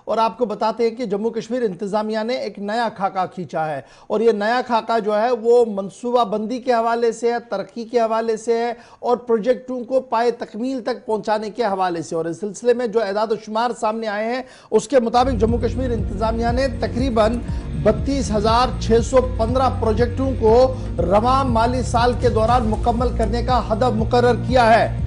और आपको बताते हैं कि जम्मू कश्मीर इंतजामिया ने एक नया खाका खींचा है और ये नया खाका जो है वो मनसूबाबंदी के हवाले से है, तरक्की के हवाले से है और प्रोजेक्टों को पाए तकमील तक पहुंचाने के हवाले से। और इस सिलसिले में जो एदाद शुमार सामने आए हैं उसके मुताबिक जम्मू कश्मीर इंतजामिया ने तकरीबन 32,615 प्रोजेक्टों को रवां माली साल के दौरान मुकम्मल करने का हदफ मुकर्रर किया है।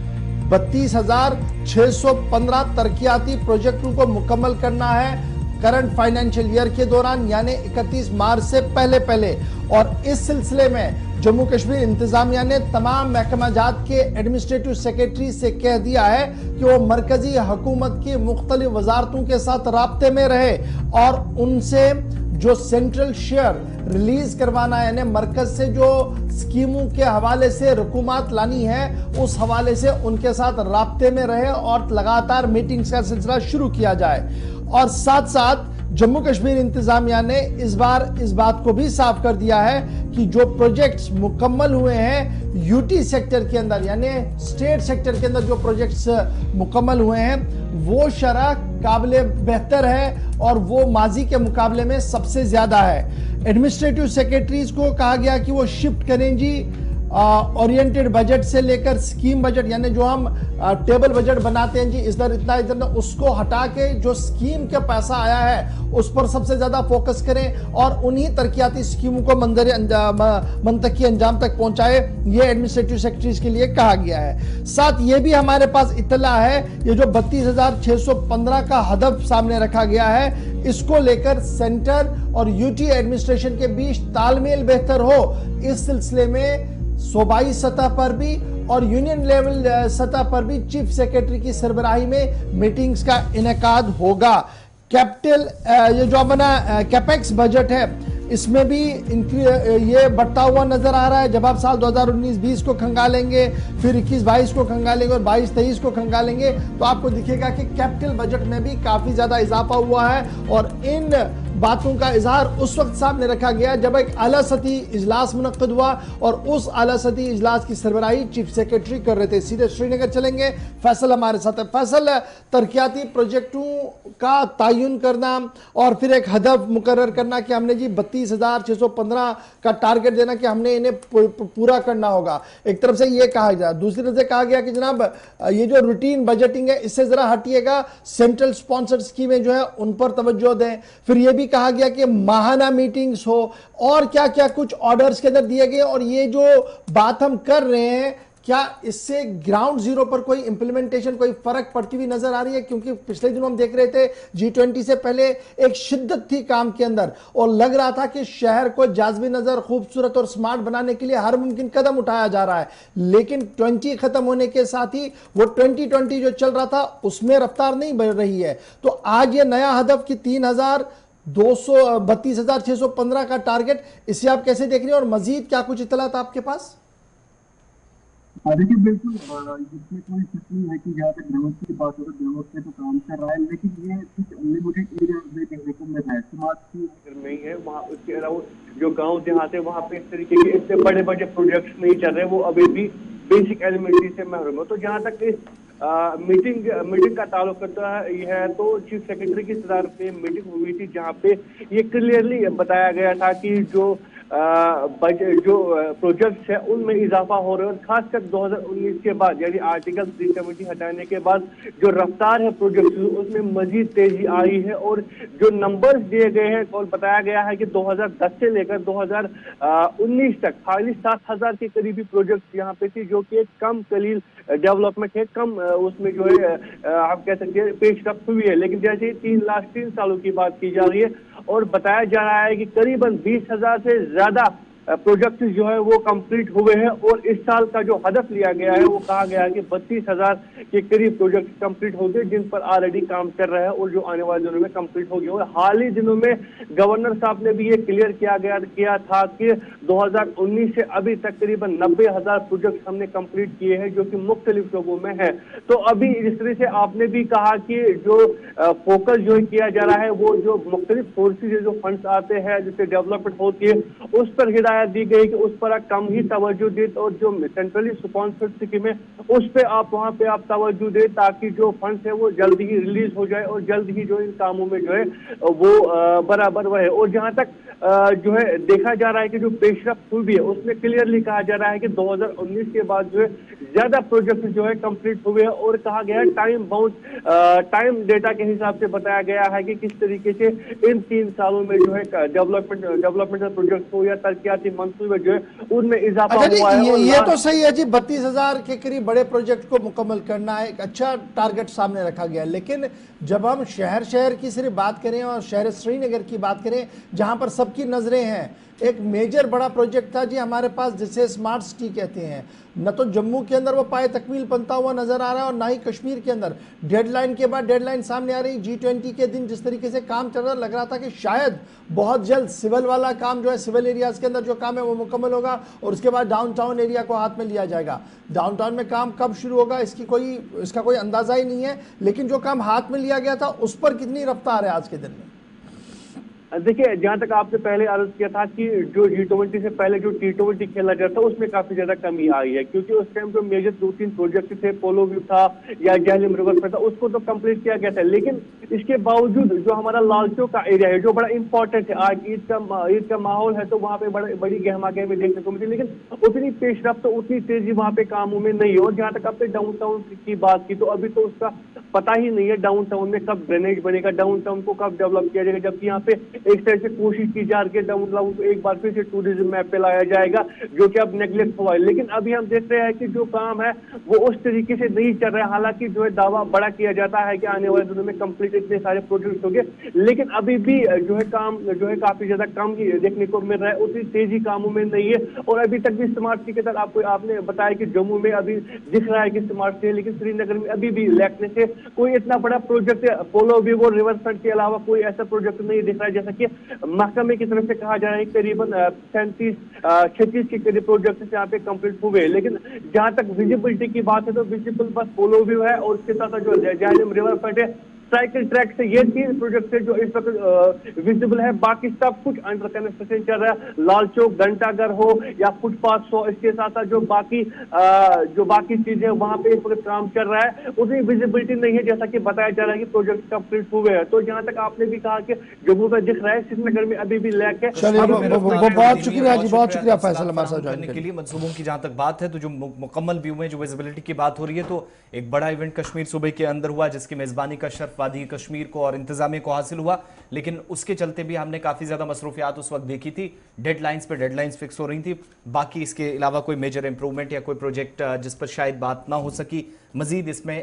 32,615 तरक्याती प्रोजेक्टों को मुकम्मल करना है करंट फाइनेंशियल ईयर के दौरान, यानी 31 मार्च से पहले। और इस सिलसिले में जम्मू कश्मीर इंतजामिया ने तमाम महकमा जात के एडमिनिस्ट्रेटिव सेक्रेटरी से कह दिया है कि वो मरकजी हुकूमत की मुख्तलिफ वजारतों के साथ राब्ते में रहे और उनसे जो सेंट्रल शेयर रिलीज करवाना है, यानी मरकज से जो स्कीमों के हवाले से रकूमात लानी है उस हवाले से उनके साथ राब्ते में रहे और लगातार मीटिंग्स का सिलसिला शुरू किया जाए। और साथ साथ जम्मू कश्मीर इंतजामिया ने इस बार इस बात को भी साफ कर दिया है कि जो प्रोजेक्ट्स मुकम्मल हुए हैं यूटी सेक्टर के अंदर, यानी स्टेट सेक्टर के अंदर जो प्रोजेक्ट्स मुकम्मल हुए हैं वो शरह काबिले बेहतर है और वो माजी के मुकाबले में सबसे ज्यादा है। एडमिनिस्ट्रेटिव सेक्रेटरीज को कहा गया कि वो शिफ्ट करें जी ओरिएंटेड बजट से लेकर स्कीम बजट, यानी जो हम टेबल बजट बनाते हैं जी इधर इतना इधर, उसको हटा के जो स्कीम का पैसा आया है उस पर सबसे ज्यादा फोकस करें और उन्हीं तरक्याती स्कीमों को मंतकी अंजाम तक पहुंचाए, ये एडमिनिस्ट्रेटिव सेक्रेटरीज के लिए कहा गया है। साथ ये भी हमारे पास इत्तला है ये जो 32,615 का हदफ सामने रखा गया है इसको लेकर सेंटर और यूटी एडमिनिस्ट्रेशन के बीच तालमेल बेहतर हो, इस सिलसिले में सूबाई सतह पर भी और यूनियन लेवल सतह पर भी चीफ सेक्रेटरी की सरबराही में मीटिंग्स का इनेकाद होगा। कैपिटल ये जो अपना कैपेक्स बजट है इसमें भी ये बढ़ता हुआ नजर आ रहा है। जब आप साल 2019-20 को खंगालेंगे, फिर 21-22 को खंगालेंगे और 22-23 को खंगालेंगे तो आपको दिखेगा कि कैपिटल बजट में भी काफी ज्यादा इजाफा हुआ है। और इन बातों का इजहार उस वक्त सामने रखा गया जब एक आला सतही इजलास मुनक्किद हुआ और उस आला सतही इजलास की सरबराही चीफ सेक्रेटरी कर रहे थे। सीधे श्रीनगर चलेंगे, फैसल हमारे साथ है। फैसल, तरक्याती प्रोजेक्टों का तयन करना और फिर एक हदफ मुकर्रर करना कि हमने जी 32,615 का टारगेट देना कि हमने इन्हें पूरा करना होगा, एक तरफ से ये कहा गया। दूसरी तरफ से कहा गया कि जनाब ये जो रूटीन बजटिंग है इससे जरा हटिएगा, सेंट्रल स्पॉन्सर्ड स्कीमें जो है उन पर तवज्जो दें। फिर यह भी कहा गया कि माहाना मीटिंग्स हो और क्या क्या कुछ ऑर्डर्स के अंदर दिए गए। और ये जो बात हम कर रहे हैं क्या इससे ग्राउंड जीरो पर कोई इंप्लीमेंटेशन, कोई फर्क पड़ती हुई नजर आ रही है? क्योंकि पिछले दिनों हम देख रहे थे G20 से पहले एक शिद्दत थी काम के अंदर और लग रहा था कि शहर को जाज़बी नजर, खूबसूरत और स्मार्ट बनाने के लिए हर मुमकिन कदम उठाया जा रहा है। लेकिन 20 खत्म होने के साथ ही वो 2020 जो चल रहा था उसमें रफ्तार नहीं बढ़ रही है। तो आज ये नया हदफ की 32,615 का टारगेट, इसे आप कैसे देख रहे हैं और मजीद क्या कुछ इत्तलात आपके पास? देखिए बिल्कुल, इसमें कोई शक नहीं है कि जहाँ तक ग्राउंड की बात हो तो ग्राउंड पे तो काम कर रहा है, लेकिन ये कुछ लिमिटेड एरिया में देखने को मिल रहा है। समाज की में ही है वहाँ, उसके अलावा जो गांव देहात है वहाँ पे इस तरीके के इतने बड़े बड़े प्रोजेक्ट्स नहीं चल रहे, वो अभी भी बेसिक एलिमेंट्री से महरूम है। तो जहाँ तक इस मीटिंग का ताल्लुक करता है तो चीफ सेक्रेटरी की सदारत में मीटिंग हुई थी जहाँ पे ये क्लियरली बताया गया था कि जो प्रोजेक्ट्स है उनमें इजाफा हो रहा है। और खासकर 2019 के बाद, यानी आर्टिकल 370 हटाने के बाद जो रफ्तार है प्रोजेक्ट उसमें मजीद तेजी आई है। और जो नंबर्स दिए गए हैं और बताया गया है कि 2010 से लेकर 2019 तक खाली 7,000 के करीबी प्रोजेक्ट यहाँ पे थी, जो कि एक कम कलील डेवलपमेंट है, कम उसमें जो है आप कह सकते हैं पेशरफ्त हुई है। लेकिन जैसे 3 सालों की बात की जा रही है और बताया जा रहा है कि करीबन 20,000 से ज्यादा प्रोजेक्ट जो है वो कंप्लीट हुए हैं। और इस साल का जो हदफ लिया गया है वो कहा गया है कि 32,000 के करीब प्रोजेक्ट कंप्लीट हो गए, जिन पर ऑलरेडी काम कर रहा है और जो आने वाले दिनों में कंप्लीट हो गए। और हाल ही दिनों में गवर्नर साहब ने भी ये क्लियर किया था कि 2019 से अभी तक करीबन 90,000 प्रोजेक्ट हमने कंप्लीट किए हैं, जो कि मुख्तलिफ शोबों में है। तो अभी इस तरह से आपने भी कहा कि जो फोकस जो किया जा रहा है वो जो मुख्तलिफ सोर्सेज जो फंड्स आते हैं जिससे डेवलपमेंट होती है उस पर हिदायत हिदायत दी गई कि उस पर आप कम ही तवज्जो दें और जो सेंट्रली स्पॉन्सर्ड स्कीम है उस पे आप वहाँ पे आप तवज्जो दें ताकि जो फंड्स है वो जल्द ही रिलीज हो जाए और जल्द ही जो इन कामों में जो है वो बराबर रहे। और जहाँ तक जो है देखा जा रहा है कि जो पेशरफ्त हुई है उसमें क्लियरली कहा जा रहा है कि 2019 के बाद जो है ज्यादा प्रोजेक्ट जो है कंप्लीट हुए हैं और कहा गया है टाइम डेटा के हिसाब से बताया गया है कि किस तरीके से इन 3 सालों में जो है डेवलपमेंटल प्रोजेक्ट हो या तरक्याती मंसूबे जो है उनमें इजाफा अच्छा जी, हुआ है। और ये तो सही है जी, 32,000 के करीब बड़े प्रोजेक्ट को मुकम्मल करना है, एक अच्छा टारगेट सामने रखा गया है। लेकिन जब हम शहर की सिर्फ बात करें और शहर श्रीनगर की बात करें जहां पर सबकी नजरें हैं, एक मेजर बड़ा प्रोजेक्ट था जी हमारे पास जिसे स्मार्ट सिटी कहते हैं। न तो जम्मू के अंदर वो पाए तकमील बनता हुआ नजर आ रहा है और ना ही कश्मीर के अंदर। डेडलाइन के बाद डेडलाइन सामने आ रही, G20 के दिन जिस तरीके से काम चल रहा, लग रहा था कि शायद बहुत जल्द सिविल वाला काम जो है, सिविल एरियाज के अंदर जो काम है वो मुकम्मल होगा और उसके बाद डाउनटाउन एरिया को हाथ में लिया जाएगा। डाउनटाउन में काम कब शुरू होगा इसका कोई अंदाजा ही नहीं है, लेकिन जो काम हाथ में लिया गया था उस पर कितनी रफ्तार है आज के दिन में? देखिए, जहां तक आपने पहले अर्ज किया था कि जो G20 से पहले जो T20 खेला जाता था उसमें काफी ज्यादा कमी आई है, क्योंकि उस टाइम जो मेजर 2-3 प्रोजेक्ट थे, पोलो व्यू था या जहलम रिवर पर था, उसको तो कंप्लीट किया गया था। लेकिन इसके बावजूद जो हमारा लाल चौक का एरिया है जो बड़ा इंपॉर्टेंट है, आज ईद का माहौल है तो वहाँ पे बड़ी गहमा गहमी देखने को मिली, लेकिन उतनी पेशरफ्त तो उतनी तेजी वहाँ पे कामों में नहीं है। और जहाँ तक आपने डाउनटाउन की बात की तो अभी तो उसका पता ही नहीं है डाउनटाउन में कब ड्रेनेज बनेगा, डाउनटाउन को कब डेवलप किया जाएगा, जबकि यहाँ पे एक तरह से कोशिश की जा रही है डाउनटाउन को एक बार फिर से टूरिज्म मैप पे लाया जाएगा, जो कि अब नेग्लेक्ट हुआ है। लेकिन अभी हम देख रहे हैं कि जो काम है वो उस तरीके से नहीं चल रहा है। हालांकि जो है दावा बड़ा किया जाता है कि आने वाले दिनों में कंप्लीट इतने सारे प्रोजेक्ट होंगे, लेकिन अभी भी जो है काम जो है काफी ज्यादा कम देखने को मिल रहा है, उतनी तेजी कामों में नहीं है। और अभी तक भी स्मार्ट सिटी के तहत आपने बताया कि जम्मू में अभी दिख रहा है कि स्मार्ट सिटी, लेकिन श्रीनगर में अभी भी लैकने से कोई इतना बड़ा प्रोजेक्ट पोलो व्यू और रिवर फ्रंट के अलावा कोई ऐसा प्रोजेक्ट नहीं दिख रहा है। जैसा कि महकमे की तरफ से कहा जा रहा है करीबन 36 के करीब प्रोजेक्ट यहाँ पे कंप्लीट हुए, लेकिन जहां तक विजिबिलिटी की बात है तो विजिबल बस पोलो व्यू है और उसके साथ जो जहलम रिवर फ्रंट है, साइकिल ट्रैक से, ये 3 प्रोजेक्ट है जो इस वक्त विजिबल है। बाकी सब कुछ अंडर कंस्ट्रक्शन चल रहा है। लाल चौक घंटाघर हो या फुटपाथ हो, इसके साथ साथ जो बाकी चीजें वहां पे इस वक्त काम चल रहा है, उतनी विजिबिलिटी नहीं है जैसा कि बताया जा रहा है कि प्रोजेक्ट कंप्लीट हुए हैं। तो जहां तक आपने भी कहा कि जम्मू में दिख रहा है, श्रीनगर में अभी भी लैक है। बहुत शुक्रिया जी, बहुत शुक्रिया फैसल हमारे साथ करने के लिए। मंसूबों की जहां तक बात है तो जो मुकम्मल व्यू में जो विजिबिलिटी की बात हो रही है, तो एक बड़ा इवेंट कश्मीर सूबे के अंदर हुआ जिसकी मेजबानी का शर्फ वादी कश्मीर को और इंतजामिया को हासिल हुआ, लेकिन उसके चलते भी हमने काफी ज्यादा मसरूफियात उस वक्त देखी थी। डेडलाइंस पे डेडलाइंस फिक्स हो रही थी, बाकी इसके अलावा कोई मेजर इंप्रूवमेंट या कोई प्रोजेक्ट जिस पर शायद बात ना हो सकी। मजीद इसमें